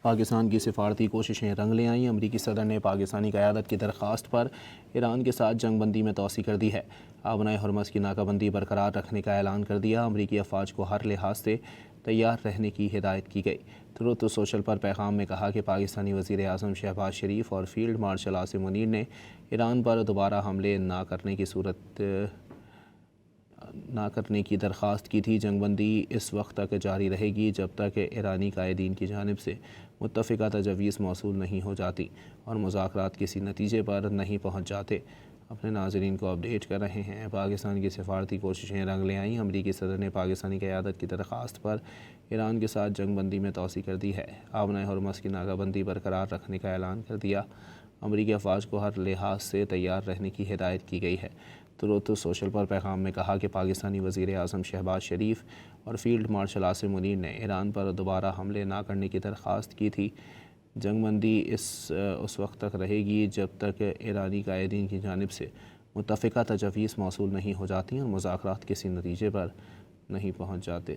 پاکستان کی سفارتی کوششیں رنگ لے آئیں۔ امریکی صدر نے پاکستانی قیادت کی درخواست پر ایران کے ساتھ جنگ بندی میں توسیع کر دی ہے۔ آبنائے ہرمز کی ناکہ بندی برقرار رکھنے کا اعلان کر دیا۔ امریکی افواج کو ہر لحاظ سے تیار رہنے کی ہدایت کی گئی۔ ٹروتھ سوشل پر پیغام میں کہا کہ پاکستانی وزیر اعظم شہباز شریف اور فیلڈ مارشل عاصم منیر نے ایران پر دوبارہ حملے نہ کرنے کی درخواست کی تھی۔ جنگ بندی اس وقت تک جاری رہے گی جب تک ایرانی قائدین کی جانب سے متفقہ تجاویز موصول نہیں ہو جاتی اور مذاکرات کسی نتیجے پر نہیں پہنچ جاتے۔ اپنے ناظرین کو اپڈیٹ کر رہے ہیں۔ پاکستان کی سفارتی کوششیں رنگ لے آئیں۔ امریکی صدر نے پاکستانی قیادت کی درخواست پر ایران کے ساتھ جنگ بندی میں توسیع کر دی ہے۔ آبنائے ہرمز کی ناکہ بندی برقرار رکھنے کا اعلان کر دیا۔ امریکی افواج کو ہر لحاظ سے تیار رہنے کی ہدایت کی گئی ہے۔ ٹروتھ سوشل پر پیغام میں کہا کہ پاکستانی وزیر اعظم شہباز شریف اور فیلڈ مارشل عاصم منیر نے ایران پر دوبارہ حملے نہ کرنے کی درخواست کی تھی۔ جنگ بندی اس وقت تک رہے گی جب تک ایرانی قائدین کی جانب سے متفقہ تجاویز موصول نہیں ہو جاتی اور مذاکرات کسی نتیجے پر نہیں پہنچ جاتے۔